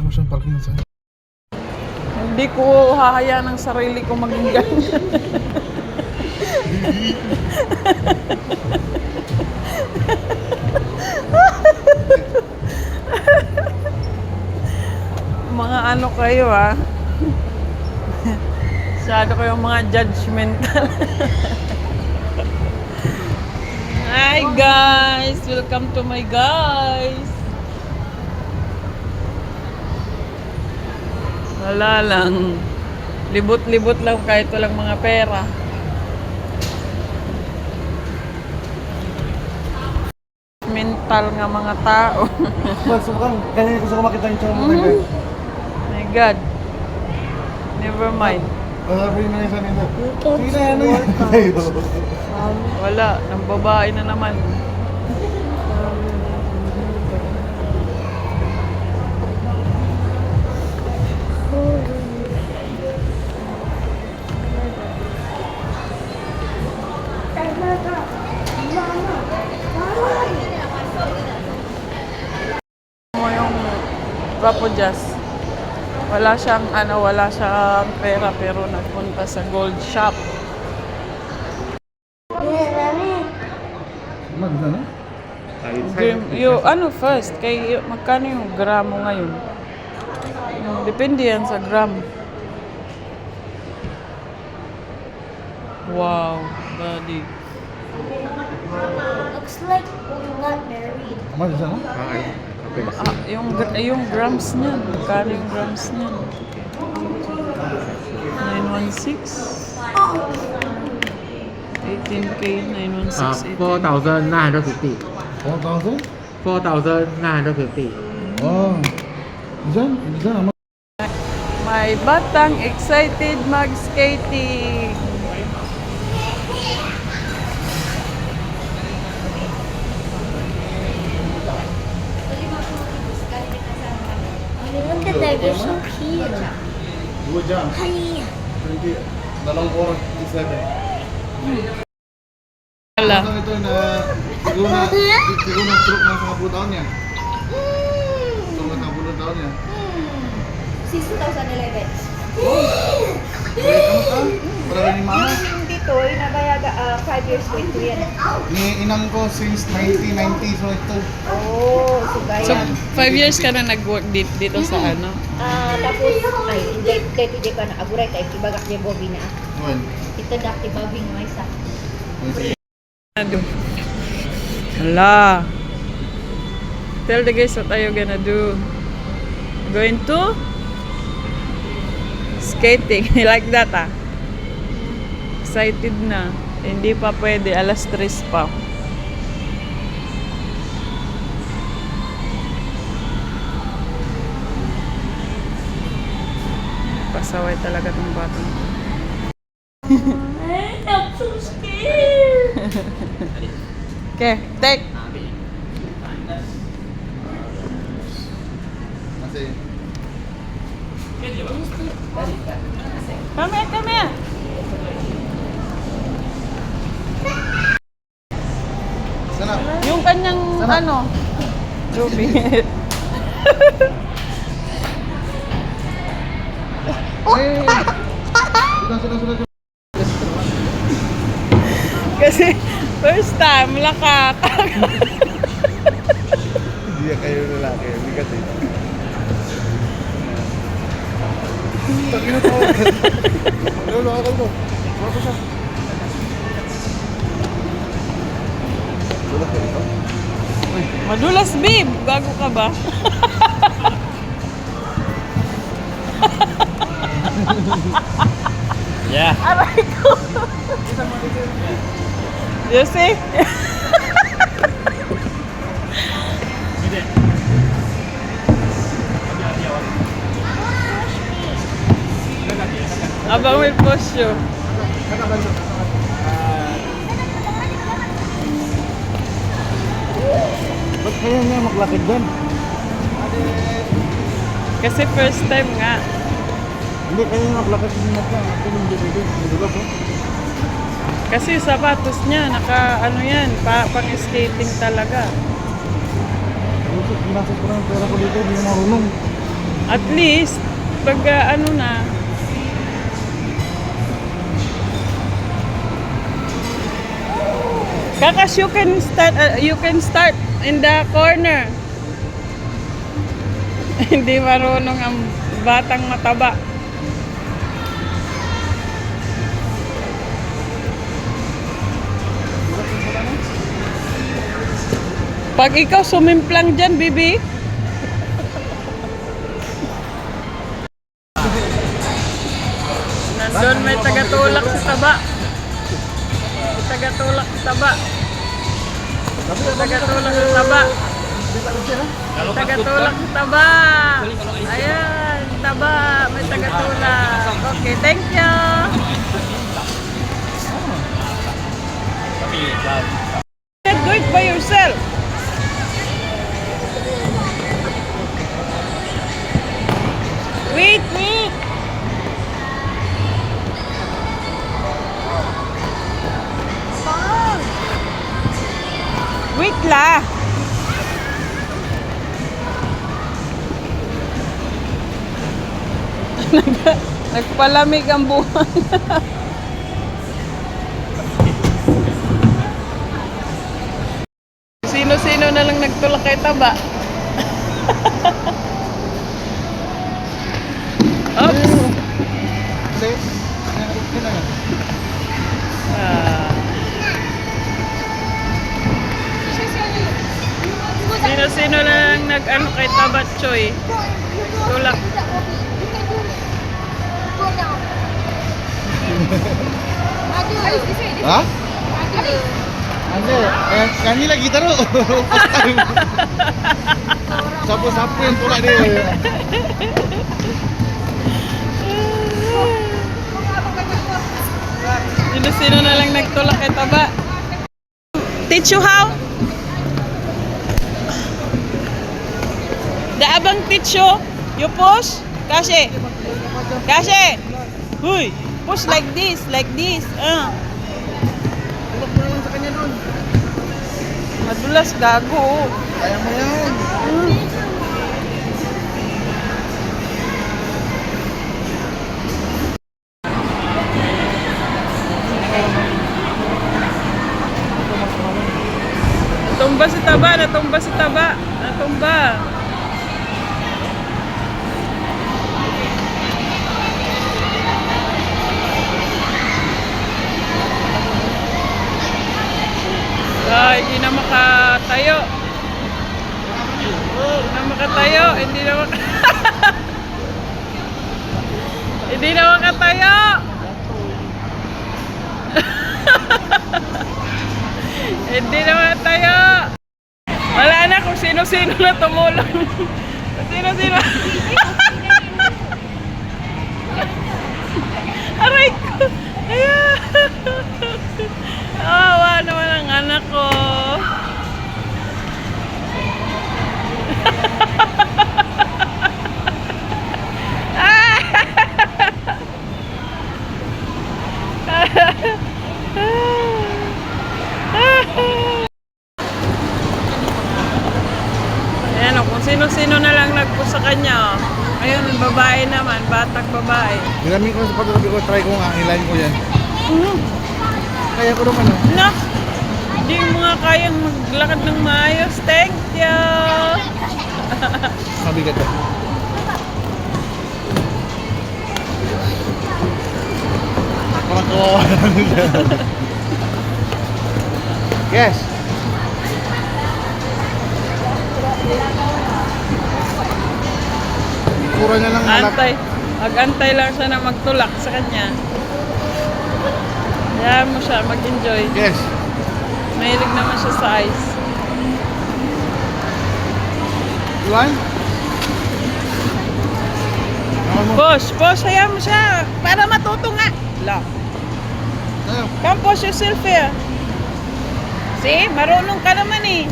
mo siyang parking sa... Hindi ko hahayaan ang sarili ko maging ganyan. Mga ano kayo Masyado kayong mga judgmental. Hi guys! Welcome to my guys! Wala lang. Libot-libot lang kahit walang mga pera. Mental nga mga tao. Mas, kaya gusto ko makita yung tsura mo na guys. My God. Never mind. Sabihin na yung sanina. Sige na, ano yan? Wala. Nang babae na naman. Mo yung Papo Jazz. Wala siyang pera pero nagpunta sa gold shop. Maganda na? First, magkano yung gramo ngayon? Depende yan sa gram. Wow, buddy. Looks like we're not married. Maganda na? Yung grams niyan. Magkano yung grams niyan? 916? 18K, 916. 4,950. 4,000? 4,950. Oh. Diyan naman. May batang excited mag-skating. Look at that, you're so cute. Dua jam. Honey. 20. Dalang oras, 27. Wala. Ano ito na siguro na stroke na sa 10 taon niya. Stroke na sa 10 taon niya. Since 2011. Kamu ka? Para ni mama. Dito, inabayaga 5 years ko ito yan. Inang ko since 1990 so ito. Oh, So, sugayan. 5 years ka na nag-work dito sa ano? Tapos, hindi ka na aguray tayo, ibagak niya Bobby na. Well, Ito dati Bobby nga isa. Hala. Tell the guys what are you gonna do? Going to? Skating. Like that Excited na. Hindi pa pwede. Alas 3 pa. Pasaway talaga tong bata. I'm so scared. Okay, take. kasi Come here. sana. Yung kanyang Ruby. Sudah. Kasi first time, lakak. Dia kayo lalaki, bigat eh. Tagino to. Lolo ako ko. Ano siya? Wala ka ito. Madulas, babe. Gago ka ba? Yeah. Aray ko. You see? Abang will push you. Ba't kaya niya maglakid doon? Kasi first time nga. Hindi kaya niya maglakid doon na ka. Ito yung dito. Diba po? Kasi yung sapatos niya, pang skating talaga. Ginastos ko na yung pera ko dito, hindi mo marunong. At least, pag ano na, Kakas, you can start in the corner. Hindi marunong ang batang mataba. Pag ikaw sumimplang dyan, bibi. Nandun may tagatulak sa taba. May tagatulak sa taba. Tagatulak sa taba. Tagatulak sa taba. Ayan, taba. May tagatulak. Okay, thank you. Do it by yourself. Wait, wait. Wait la. Nagpalamig ang buwan. Sino-sino na lang nagtulak kay taba. Oops. Kasi, okay na yan. Ah. Sino-sino na lang nag-ano kay taba, Choy. Tulak. Ha? Ande, kanila kita ro. Sapu-sapu yang tolak dia. Sino-sino na lang nagtulak kay taba. Teach you how? The abang teach you push. Kasi. Huy, push like this. Tulak mo lang sa kanya doon. Madulas, gago. Kaya mo yan. Natumba si taba. Ay, hindi na makatayo. Hindi na makatayo. Hindi na makatayo. Wala na kung sino-sino na tumulong. Sino-sino. Aray ko. Ayan. Awa naman ang anak ko. Ayan o, kung sino-sino na lang nagpo sa kanya. Ayun, babae naman, batang babae. Ginamit ko sa patuloy ko, try ko nga, hilahin ko yan. Kaya ko naman oh. No, hindi mo nga kayang maglakad ng maayos. Thank you. Mabigat ka. Parang kawawa lang siya. Yes. Kurang na lang Mag-antay lang siya na magtulak sa kanya. Hayaan mo siya, mag-enjoy. Yes. Mahilig naman siya sa ice. Iwan? Push, hayaan mo siya. Para matuto nga. La. Ayaw. Come push yourself here. See, marunong ka naman eh.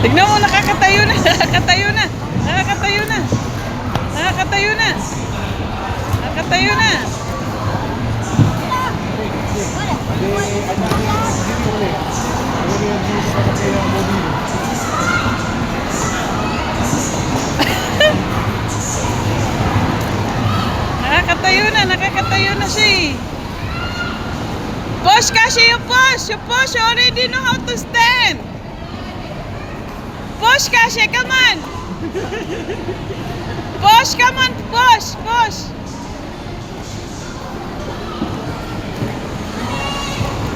Tignan mo, nakakatayo na. Nakakatayo na. Nakakatayo na. Nakakatayo na. Nakakatayo na. Nakakatayo na siya eh. Push kasi you push. You push. You already know how to stand. Push kasi, come on. Push, come on. Push, push.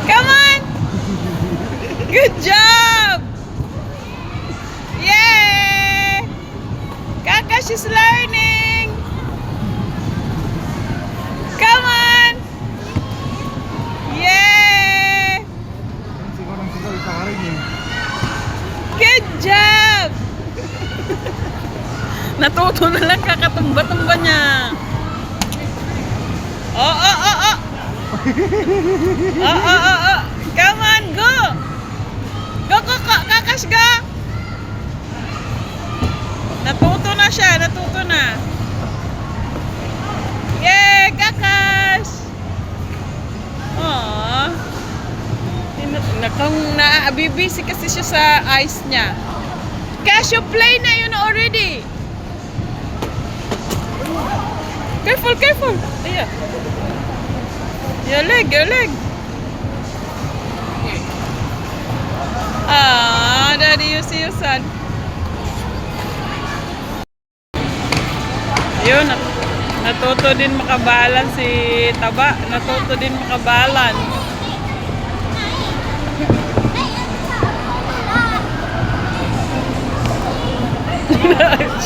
Come on. Good job. Yay. Kakash is learning. Come on. Yay. Good job. Natuto na lang kakatumba-tumba niya. Oh, oh, oh, oh. Oh, oh, oh, oh. Come on, go. Go, go, go. Kakash, go. Natuto na siya. Natuto na. Yay, Kakash. Aww. Nakang naabibisi kasi siya sa ice niya. Cash, you play na yun already. Careful, careful. Ayan. Your leg, your leg. Ah, Daddy, you see your son. Yun, natuto din makabalance si Taba. Natuto din makabalance.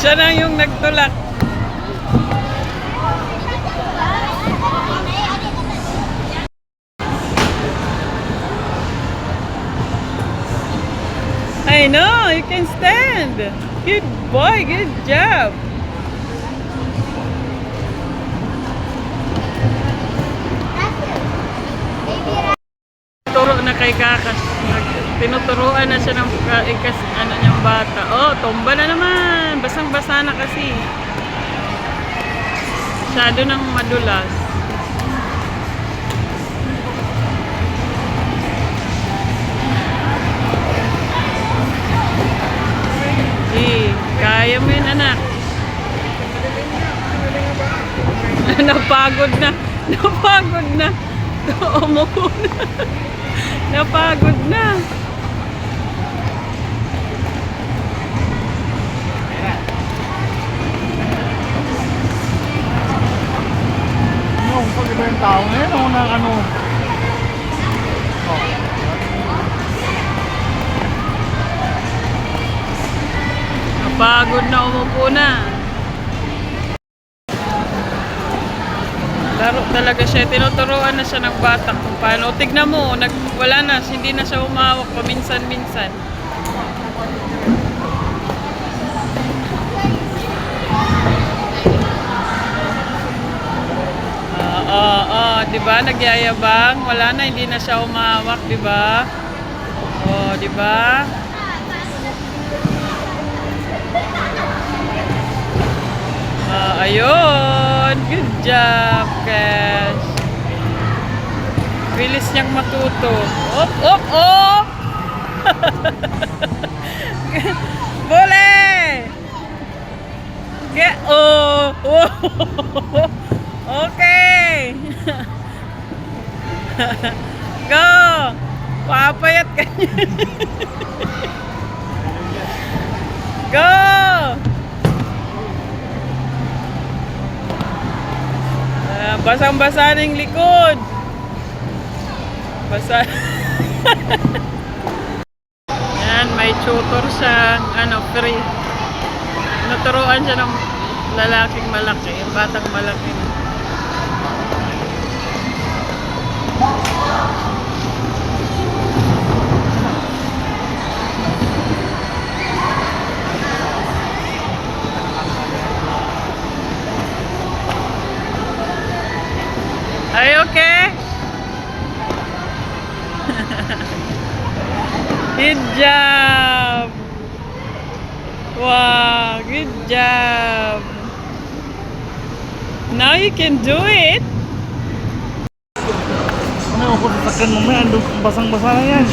Siya na yung nagtulak. I know, you can stand. Good boy, good job. Turo na kay Kakas. Tinuturuan na siya ng niyang bata. Oh, tumba na naman. Basang-basa na kasi. Masyado nang madulas. Kaya mo yun, anak. Napagod na. Napagod na. Umuko na. Napagod na. Pag iba yung tao ngayon, ako na ano. Napagod na, umupo na. Laro talaga siya. Tinuturuan na siya ng bata kung paano. Tignan mo, wala na. Hindi na siya umawak paminsan-minsan. Diba? Nagyayabang. Wala na, hindi na siya umawak, diba? Oh, diba? Ayun. Good job, Cash. Bilis niyang matuto. Op, op, op! Bole! Get, oh! Okay! Go! Papayat ka niya. Go! Basang-basa ng likod. Basa. Yan, may tutor siya, free. Naturuan siya ng lalaking malaki, yung batang malaki. Are you okay? Good job! Wow, good job. Now you can do it. Ano ako sasakyan mamaya? Basang-basa na yan.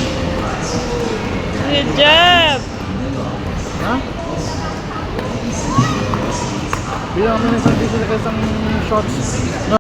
Good job. Ha? Bilang kami ng isang diesel sa isang shots.